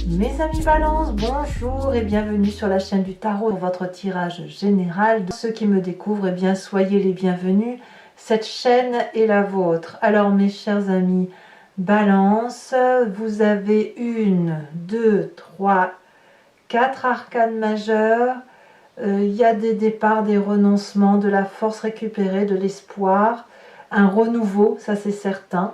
Mes amis Balance, bonjour et bienvenue sur la chaîne du tarot pour votre tirage général. Ceux qui me découvrent, eh bien soyez les bienvenus. Cette chaîne est la vôtre. Alors mes chers amis Balance, vous avez 1, 2, 3, 4 arcanes majeures. Il y a des départs, des renoncements, de la force récupérée, de l'espoir, un renouveau, ça c'est certain.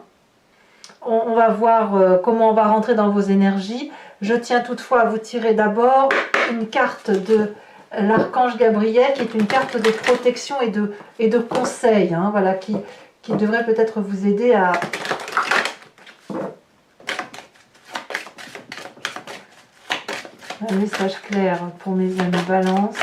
On va voir comment on va rentrer dans vos énergies. Je tiens toutefois à vous tirer d'abord une carte de l'archange Gabriel, qui est une carte de protection et de conseil, hein, voilà, qui devrait peut-être vous aider à... Un message clair pour mes amis Balance.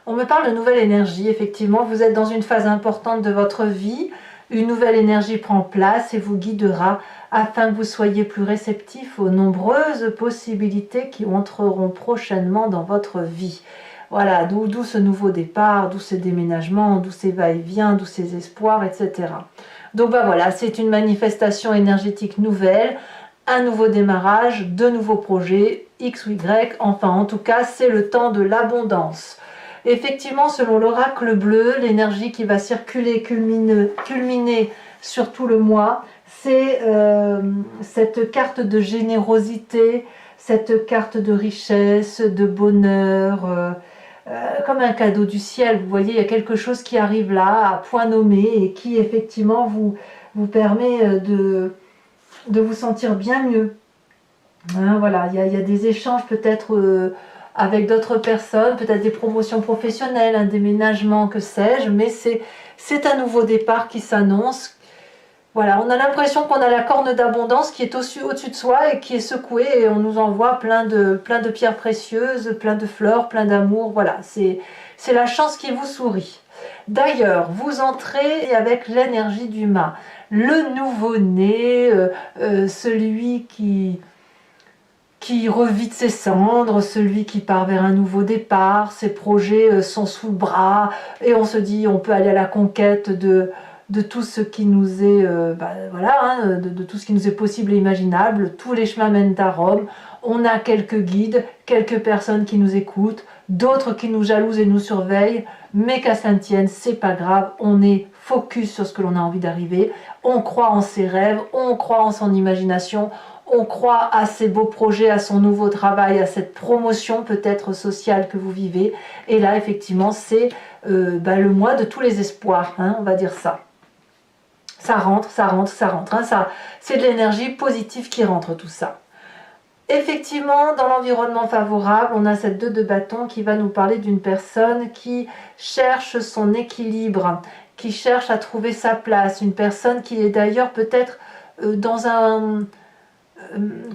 On me parle de nouvelle énergie, effectivement, vous êtes dans une phase importante de votre vie, une nouvelle énergie prend place et vous guidera afin que vous soyez plus réceptifs aux nombreuses possibilités qui entreront prochainement dans votre vie. Voilà, d'où ce nouveau départ, d'où ces déménagements, d'où ces va-et-vient, d'où ces espoirs, etc. Donc ben voilà, c'est une manifestation énergétique nouvelle, un nouveau démarrage, de nouveaux projets, X ou Y, enfin en tout cas c'est le temps de l'abondance. Effectivement, selon l'oracle bleu, l'énergie qui va circuler, culminer sur tout le mois, c'est cette carte de générosité, cette carte de richesse, de bonheur, comme un cadeau du ciel. Vous voyez, il y a quelque chose qui arrive là, à point nommé, et qui effectivement vous permet de vous sentir bien mieux. Hein, voilà, il y a des échanges peut-être avec d'autres personnes, peut-être des promotions professionnelles, un déménagement, que sais-je, mais c'est un nouveau départ qui s'annonce. Voilà, on a l'impression qu'on a la corne d'abondance qui est au-dessus de soi et qui est secouée, et on nous envoie plein de pierres précieuses, plein de fleurs, plein d'amour. Voilà, c'est la chance qui vous sourit. D'ailleurs, vous entrez avec l'énergie du mât, le nouveau-né, celui qui revit de ses cendres, celui qui part vers un nouveau départ, ses projets sont sous le bras, et on se dit on peut aller à la conquête de tout ce qui nous est voilà, hein, de tout ce qui nous est possible et imaginable. Tous les chemins mènent à Rome. On a quelques guides, quelques personnes qui nous écoutent, d'autres qui nous jalousent et nous surveillent, mais qu'à cela ne tienne, c'est pas grave, on est focus sur ce que l'on a envie d'arriver, on croit en ses rêves, on croit en son imagination, on croit à ses beaux projets, à son nouveau travail, à cette promotion peut-être sociale que vous vivez. Et là, effectivement, c'est le mois de tous les espoirs, hein, on va dire ça. Ça rentre, ça rentre, ça rentre. Hein, c'est de l'énergie positive qui rentre, tout ça. Effectivement, dans l'environnement favorable, on a cette 2 de bâton qui va nous parler d'une personne qui cherche son équilibre, qui cherche à trouver sa place. Une personne qui est d'ailleurs peut-être dans un...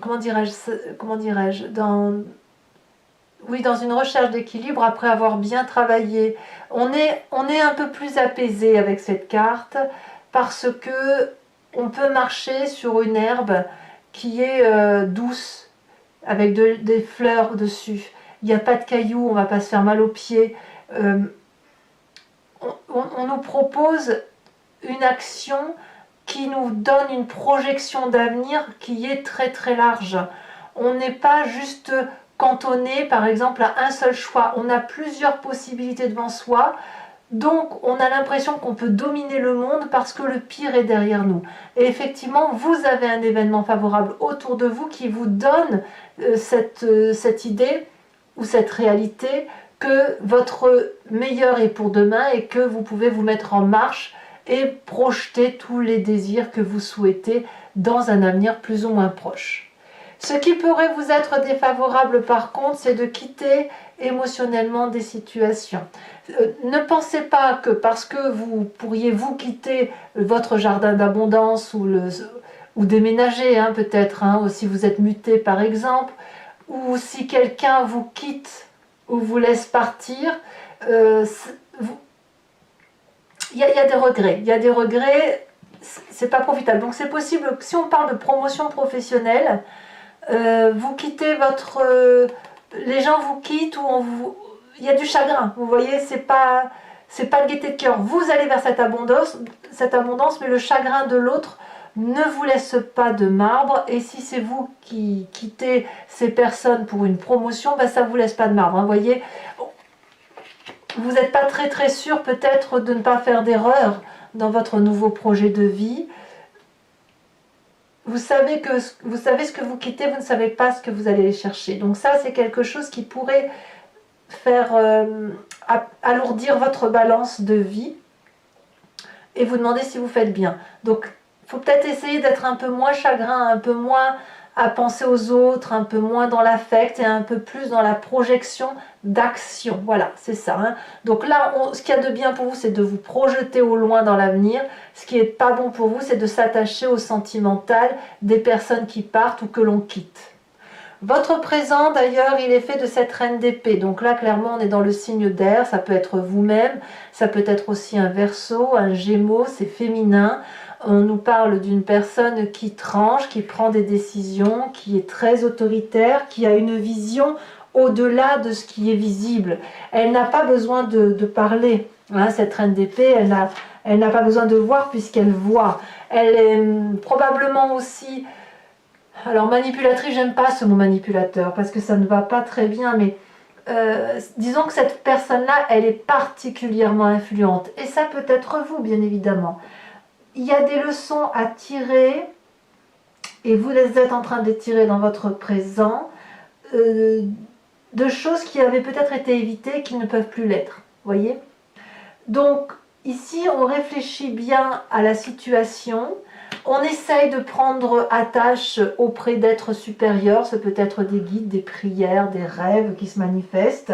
comment dirais-je, dans une recherche d'équilibre après avoir bien travaillé. On est un peu plus apaisé avec cette carte parce que on peut marcher sur une herbe qui est douce, avec des fleurs dessus. Il n'y a pas de cailloux, on ne va pas se faire mal aux pieds. On nous propose une action qui nous donne une projection d'avenir qui est très très large. On n'est pas juste cantonné par exemple à un seul choix, on a plusieurs possibilités devant soi, donc on a l'impression qu'on peut dominer le monde parce que le pire est derrière nous. Et effectivement, vous avez un événement favorable autour de vous qui vous donne cette idée ou cette réalité que votre meilleur est pour demain et que vous pouvez vous mettre en marche et projeter tous les désirs que vous souhaitez dans un avenir plus ou moins proche. Ce qui pourrait vous être défavorable par contre, c'est de quitter émotionnellement des situations. Ne pensez pas que parce que vous pourriez vous quitter votre jardin d'abondance ou déménager hein, peut-être, hein, ou si vous êtes muté par exemple, ou si quelqu'un vous quitte ou vous laisse partir, il y a des regrets, c'est pas profitable. Donc c'est possible, si on parle de promotion professionnelle, vous quittez les gens vous quittent ou il y a du chagrin, vous voyez, c'est pas de gaieté de cœur. Vous allez vers cette abondance, mais le chagrin de l'autre ne vous laisse pas de marbre. Et si c'est vous qui quittez ces personnes pour une promotion, ben ça ne vous laisse pas de marbre. Vous voyez, vous n'êtes pas très sûr peut-être de ne pas faire d'erreur dans votre nouveau projet de vie. Vous savez ce que vous quittez, vous ne savez pas ce que vous allez chercher. Donc ça, c'est quelque chose qui pourrait faire alourdir votre balance de vie et vous demander si vous faites bien. Donc, il faut peut-être essayer d'être un peu moins chagrin, un peu moins à penser aux autres, un peu moins dans l'affect et un peu plus dans la projection d'action. Voilà, c'est ça. Hein. Donc là, ce qu'il y a de bien pour vous, c'est de vous projeter au loin dans l'avenir. Ce qui n'est pas bon pour vous, c'est de s'attacher au sentimental des personnes qui partent ou que l'on quitte. Votre présent, d'ailleurs, il est fait de cette reine d'épée. Donc là, clairement, on est dans le signe d'air. Ça peut être vous-même, ça peut être aussi un Verseau, un Gémeaux, c'est féminin. On nous parle d'une personne qui tranche, qui prend des décisions, qui est très autoritaire, qui a une vision au-delà de ce qui est visible. Elle n'a pas besoin de parler. Hein, cette reine d'épée, elle n'a pas besoin de voir puisqu'elle voit. Elle est probablement aussi... Alors manipulatrice, j'aime pas ce mot manipulateur parce que ça ne va pas très bien, mais disons que cette personne-là, elle est particulièrement influente. Et ça peut être vous, bien évidemment. Il y a des leçons à tirer, et vous les êtes en train de tirer dans votre présent, de choses qui avaient peut-être été évitées, qui ne peuvent plus l'être. Voyez? Donc, ici, on réfléchit bien à la situation. On essaye de prendre attache auprès d'êtres supérieurs, ce peut être des guides, des prières, des rêves qui se manifestent,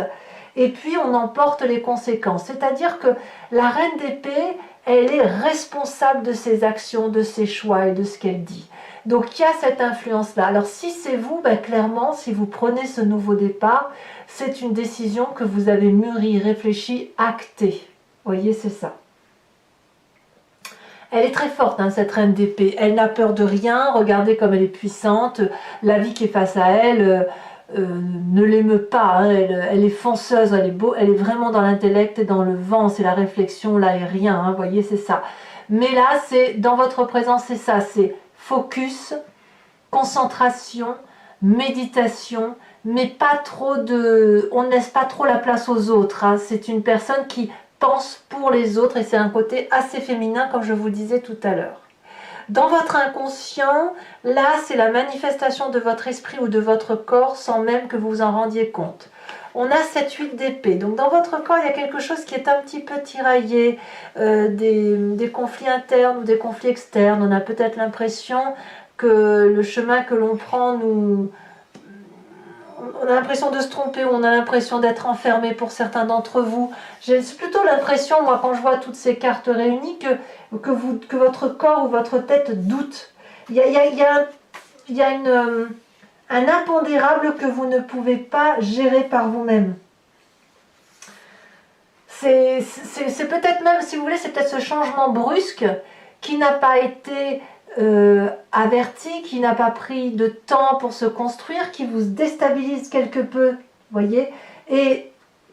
et puis on en porte les conséquences. C'est-à-dire que la reine d'épée, elle est responsable de ses actions, de ses choix et de ce qu'elle dit. Donc il y a cette influence-là. Alors si c'est vous, ben, clairement, si vous prenez ce nouveau départ, c'est une décision que vous avez mûrie, réfléchie, actée. Vous voyez, c'est ça. Elle est très forte, hein, cette reine d'épée. Elle n'a peur de rien. Regardez comme elle est puissante. La vie qui est face à elle ne l'émeut pas. Hein. Elle est fonceuse, elle est vraiment dans l'intellect et dans le vent. C'est la réflexion, l'aérien. Hein, vous voyez, c'est ça. Mais là, c'est dans votre présence, c'est ça. C'est focus, concentration, méditation, mais pas trop de... On ne laisse pas trop la place aux autres. Hein. C'est une personne qui pense pour les autres et c'est un côté assez féminin comme je vous disais tout à l'heure. Dans votre inconscient, là c'est la manifestation de votre esprit ou de votre corps sans même que vous vous en rendiez compte. On a cette 8 d'épée, donc dans votre corps il y a quelque chose qui est un petit peu tiraillé, des conflits internes ou des conflits externes. On a peut-être l'impression que le chemin que l'on prend on a l'impression de se tromper, on a l'impression d'être enfermé pour certains d'entre vous. J'ai plutôt l'impression, moi, quand je vois toutes ces cartes réunies, que votre corps ou votre tête doute. Il y a un impondérable que vous ne pouvez pas gérer par vous-même. C'est peut-être même, si vous voulez, c'est peut-être ce changement brusque qui n'a pas été... averti, qui n'a pas pris de temps pour se construire, qui vous déstabilise quelque peu, voyez. Et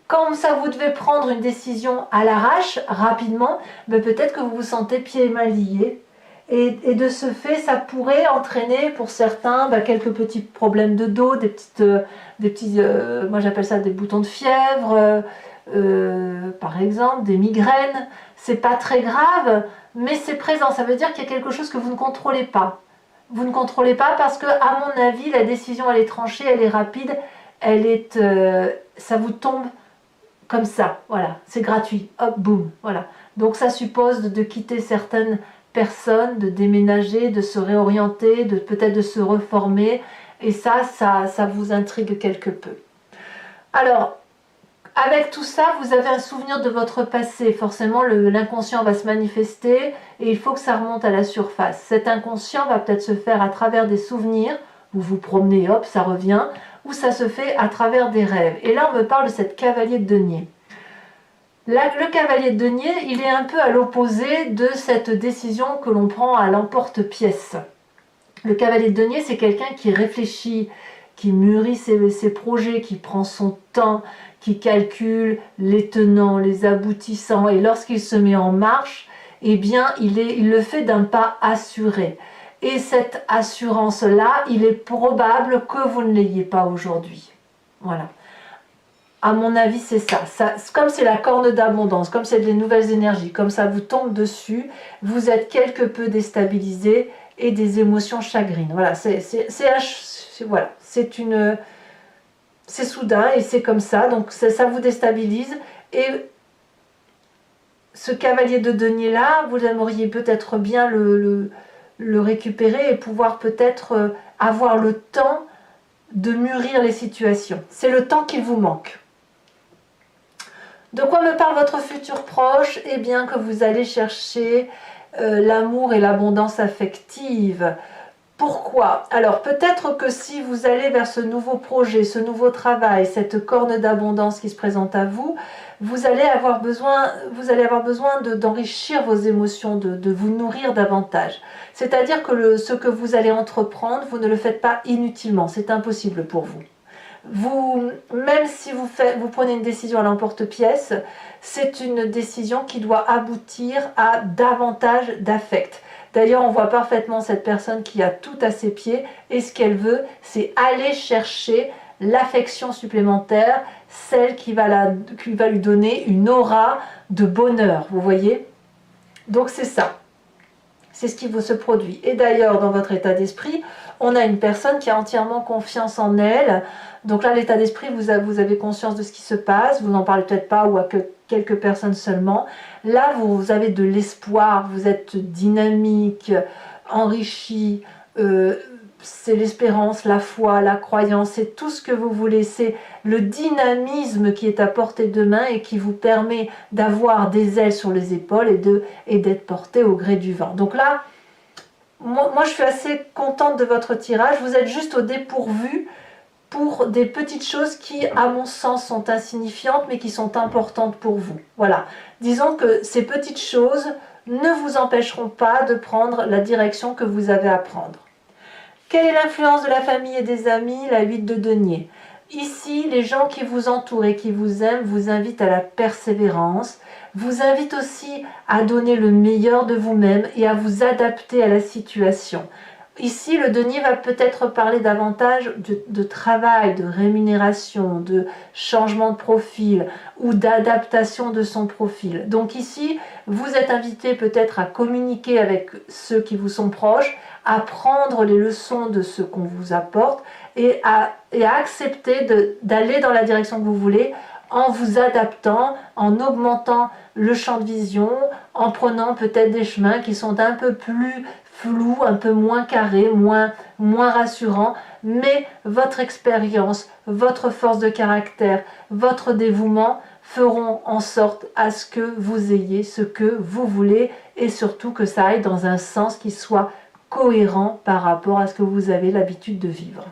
quand ça vous devez prendre une décision à l'arrache, rapidement, ben peut-être que vous vous sentez pieds et mains liés. Et de ce fait, ça pourrait entraîner pour certains ben, quelques petits problèmes de dos, des petits, moi j'appelle ça des boutons de fièvre, par exemple, des migraines. C'est pas très grave, mais c'est présent. Ça veut dire qu'il y a quelque chose que vous ne contrôlez pas. Vous ne contrôlez pas parce que, à mon avis, la décision elle est tranchée, elle est rapide, ça vous tombe comme ça. Voilà, c'est gratuit. Hop, boum. Voilà. Donc ça suppose de quitter certaines personnes, de déménager, de se réorienter, peut-être de se reformer. Et ça vous intrigue quelque peu. Alors, avec tout ça, vous avez un souvenir de votre passé. Forcément, l'inconscient va se manifester et il faut que ça remonte à la surface. Cet inconscient va peut-être se faire à travers des souvenirs. Vous vous promenez, hop, ça revient. Ou ça se fait à travers des rêves. Et là, on me parle de cette cavalier de denier. Le cavalier de denier, il est un peu à l'opposé de cette décision que l'on prend à l'emporte-pièce. Le cavalier de denier, c'est quelqu'un qui réfléchit, qui mûrit ses projets, qui prend son temps, qui calcule les tenants, les aboutissants, et lorsqu'il se met en marche, eh bien, il le fait d'un pas assuré. Et cette assurance-là, il est probable que vous ne l'ayez pas aujourd'hui. Voilà. À mon avis, c'est ça. Comme c'est la corne d'abondance, comme c'est des nouvelles énergies, comme ça vous tombe dessus, vous êtes quelque peu déstabilisé et des émotions chagrines. Voilà, voilà, c'est soudain et c'est comme ça, donc ça vous déstabilise. Et ce cavalier de denier là, vous aimeriez peut-être bien le récupérer et pouvoir peut-être avoir le temps de mûrir les situations. C'est le temps qu'il vous manque. De quoi me parle votre futur proche? Eh bien que vous allez chercher l'amour et l'abondance affective. Pourquoi? Alors peut-être que si vous allez vers ce nouveau projet, ce nouveau travail, cette corne d'abondance qui se présente à vous, vous allez avoir besoin d'enrichir vos émotions, de vous nourrir davantage. C'est-à-dire que ce que vous allez entreprendre, vous ne le faites pas inutilement, c'est impossible pour vous. Même si vous prenez une décision à l'emporte-pièce, c'est une décision qui doit aboutir à davantage d'affect. D'ailleurs, on voit parfaitement cette personne qui a tout à ses pieds et ce qu'elle veut, c'est aller chercher l'affection supplémentaire, celle qui va lui donner une aura de bonheur, vous voyez? Donc c'est ça. C'est ce qui se produit. Et d'ailleurs, dans votre état d'esprit, on a une personne qui a entièrement confiance en elle. Donc là, l'état d'esprit, vous avez conscience de ce qui se passe. Vous n'en parlez peut-être pas ou à quelques personnes seulement. Là, vous avez de l'espoir. Vous êtes dynamique, enrichi. C'est l'espérance, la foi, la croyance. C'est tout ce que vous voulez. C'est le dynamisme qui est à portée de main et qui vous permet d'avoir des ailes sur les épaules et d'être porté au gré du vent. Donc là, moi je suis assez contente de votre tirage. Vous êtes juste au dépourvu pour des petites choses qui, à mon sens, sont insignifiantes mais qui sont importantes pour vous. Voilà. Disons que ces petites choses ne vous empêcheront pas de prendre la direction que vous avez à prendre. Quelle est l'influence de la famille et des amis? La 8 de denier. Ici, les gens qui vous entourent et qui vous aiment vous invitent à la persévérance, vous invitent aussi à donner le meilleur de vous-même et à vous adapter à la situation. Ici, le denier va peut-être parler davantage de travail, de rémunération, de changement de profil ou d'adaptation de son profil. Donc ici, vous êtes invité peut-être à communiquer avec ceux qui vous sont proches, à prendre les leçons de ce qu'on vous apporte et à accepter d'aller dans la direction que vous voulez en vous adaptant, en augmentant le champ de vision, en prenant peut-être des chemins qui sont un peu plus flous, un peu moins carrés, moins rassurants, mais votre expérience, votre force de caractère, votre dévouement feront en sorte à ce que vous ayez ce que vous voulez et surtout que ça aille dans un sens qui soit cohérent par rapport à ce que vous avez l'habitude de vivre.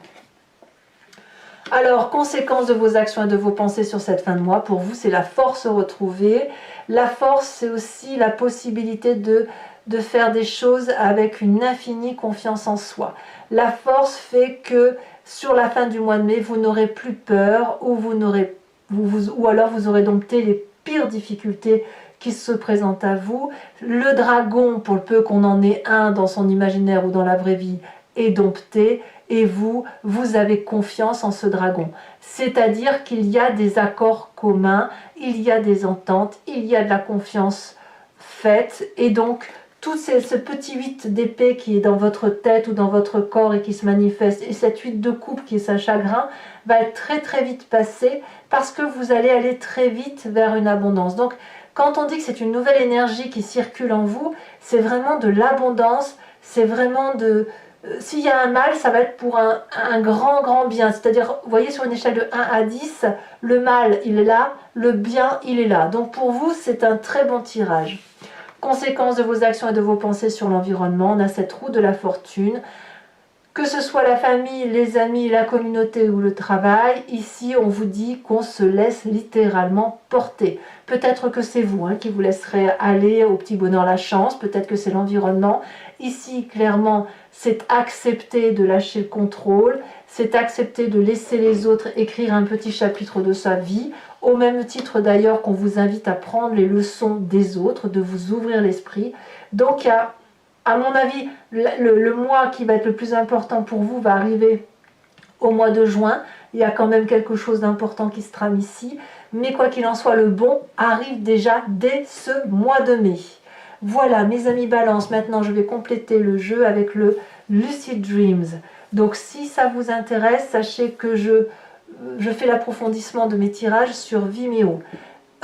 Alors, conséquence de vos actions et de vos pensées sur cette fin de mois, pour vous, c'est la force retrouvée. La force, c'est aussi la possibilité de faire des choses avec une infinie confiance en soi. La force fait que sur la fin du mois de mai, vous n'aurez plus peur ou alors vous aurez dompté les pires difficultés qui se présentent à vous. Le dragon, pour le peu qu'on en ait un dans son imaginaire ou dans la vraie vie, est dompté et vous avez confiance en ce dragon. C'est-à-dire qu'il y a des accords communs, il y a des ententes, il y a de la confiance faite et donc tout ce petit 8 d'épée qui est dans votre tête ou dans votre corps et qui se manifeste, et cette 8 de coupe qui est sa chagrin, va être très très vite passé parce que vous allez aller très vite vers une abondance. Donc quand on dit que c'est une nouvelle énergie qui circule en vous, c'est vraiment de l'abondance, c'est vraiment de... S'il y a un mal, ça va être pour un grand bien. C'est-à-dire, vous voyez, sur une échelle de 1 à 10, le mal, il est là, le bien, il est là. Donc pour vous, c'est un très bon tirage. Conséquence de vos actions et de vos pensées sur l'environnement, on a cette roue de la fortune. Que ce soit la famille, les amis, la communauté ou le travail, ici on vous dit qu'on se laisse littéralement porter. Peut-être que c'est vous qui vous laisserez aller au petit bonheur la chance, peut-être que c'est l'environnement. Ici, clairement, c'est accepter de lâcher le contrôle, c'est accepter de laisser les autres écrire un petit chapitre de sa vie au même titre d'ailleurs qu'on vous invite à prendre les leçons des autres, de vous ouvrir l'esprit. Donc il y a, à mon avis, le mois qui va être le plus important pour vous va arriver au mois de juin. Il y a quand même quelque chose d'important qui se trame ici, mais quoi qu'il en soit, le bon arrive déjà dès ce mois de mai. Voilà mes amis Balance, maintenant je vais compléter le jeu avec le Lucid Dreams. Donc si ça vous intéresse, sachez que je fais l'approfondissement de mes tirages sur Vimeo.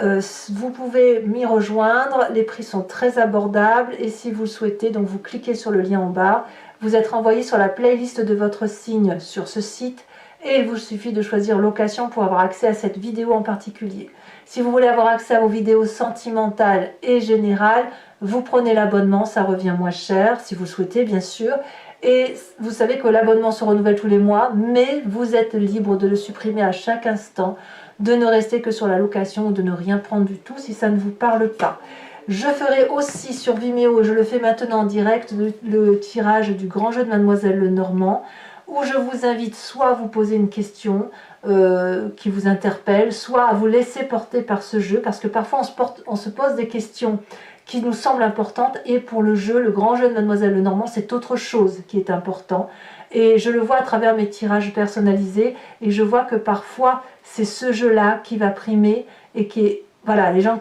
Vous pouvez m'y rejoindre, les prix sont très abordables et si vous le souhaitez, donc vous cliquez sur le lien en bas, vous êtes renvoyé sur la playlist de votre signe sur ce site et il vous suffit de choisir location pour avoir accès à cette vidéo en particulier. Si vous voulez avoir accès à vos vidéos sentimentales et générales, vous prenez l'abonnement, ça revient moins cher si vous le souhaitez bien sûr. Et vous savez que l'abonnement se renouvelle tous les mois, mais vous êtes libre de le supprimer à chaque instant, de ne rester que sur la location ou de ne rien prendre du tout si ça ne vous parle pas. Je ferai aussi sur Vimeo, et je le fais maintenant en direct, le tirage du grand jeu de Mademoiselle Lenormand, où je vous invite soit à vous poser une question qui vous interpelle, soit à vous laisser porter par ce jeu, parce que parfois on se pose des questions qui nous semblent importantes, et pour le jeu, le grand jeu de Mademoiselle Lenormand, c'est autre chose qui est important. Et je le vois à travers mes tirages personnalisés, et je vois que parfois c'est ce jeu-là qui va primer, et qui est, voilà, les gens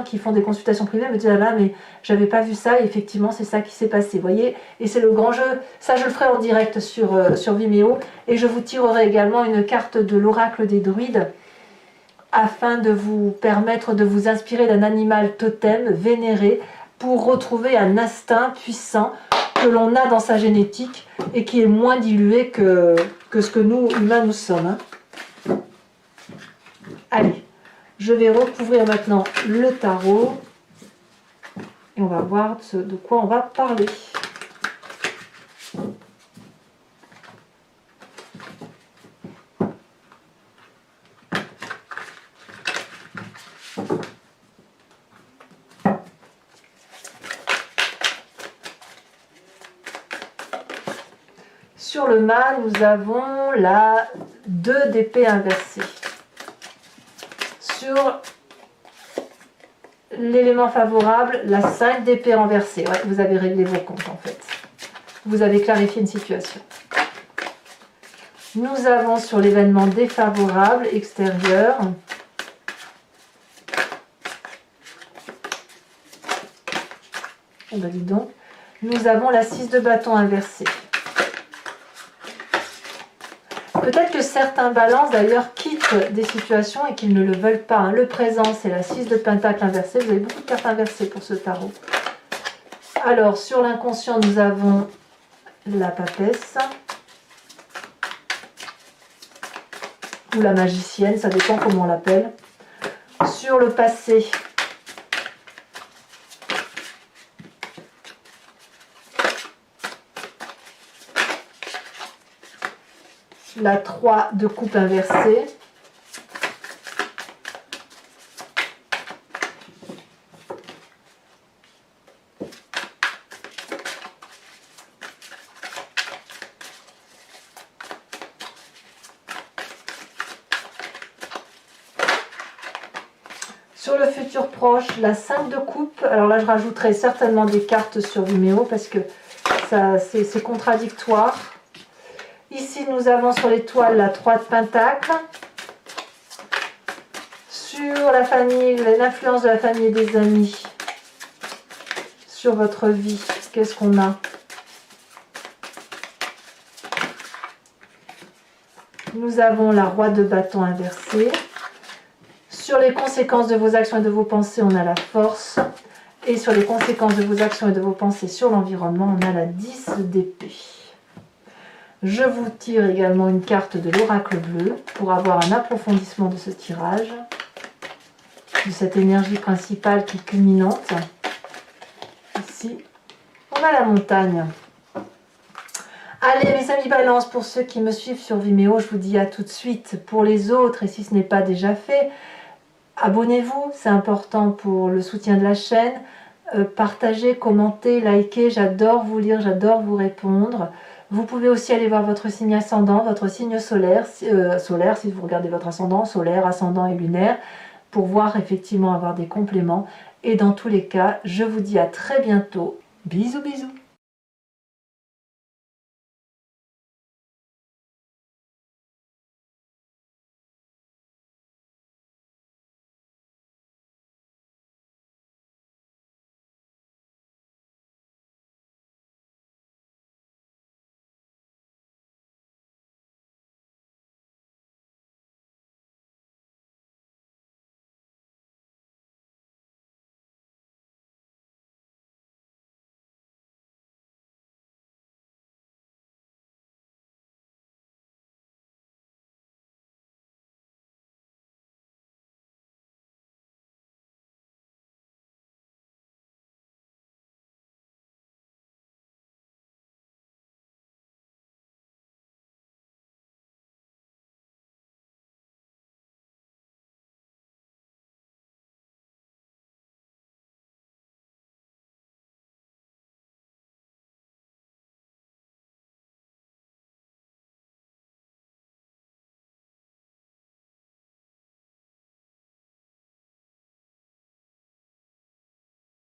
qui font des consultations privées me disent ah là mais j'avais pas vu ça, et effectivement c'est ça qui s'est passé, voyez, et c'est le grand jeu. Ça je le ferai en direct sur Vimeo, et je vous tirerai également une carte de l'oracle des druides afin de vous permettre de vous inspirer d'un animal totem vénéré pour retrouver un instinct puissant que l'on a dans sa génétique et qui est moins dilué que ce que nous humains nous sommes. Allez, je vais recouvrir maintenant le tarot et on va voir de quoi on va parler. Sur le mât, nous avons la 2 d'épée inversée. Sur l'élément favorable, la 5 d'épée renversée. Ouais, vous avez réglé vos comptes en fait. Vous avez clarifié une situation. Nous avons sur l'événement défavorable extérieur oh ben dis donc, nous avons la 6 de bâton inversée. Peut-être que certains balances d'ailleurs quittent des situations et qu'ils ne le veulent pas. Le présent, c'est la 6 de pentacle inversée. Vous avez beaucoup de cartes inversées pour ce tarot. Alors, sur l'inconscient, nous avons la papesse. Ou la magicienne, ça dépend comment on l'appelle. Sur le passé, la 3 de coupe inversée. Sur le futur proche, la 5 de coupe. Alors là, je rajouterai certainement des cartes sur Vimeo parce que c'est contradictoire. Ici, nous avons sur l'étoile la 3 de pentacle. Sur la famille, l'influence de la famille et des amis sur votre vie, qu'est-ce qu'on a? Nous avons la roi de bâton inversée. Sur les conséquences de vos actions et de vos pensées, on a la force. Et sur les conséquences de vos actions et de vos pensées sur l'environnement, on a la 10 d'épée. Je vous tire également une carte de l'oracle bleu pour avoir un approfondissement de ce tirage, de cette énergie principale qui est culminante. Ici, on a la montagne. Allez mes amis Balance, pour ceux qui me suivent sur Vimeo, je vous dis à tout de suite. Pour les autres, et si ce n'est pas déjà fait, abonnez-vous, c'est important pour le soutien de la chaîne. Partagez, commentez, likez, j'adore vous lire, j'adore vous répondre. Vous pouvez aussi aller voir votre signe ascendant, votre signe solaire, solaire si vous regardez votre ascendant, solaire, ascendant et lunaire, pour voir effectivement avoir des compléments. Et dans tous les cas, je vous dis à très bientôt. Bisous bisous.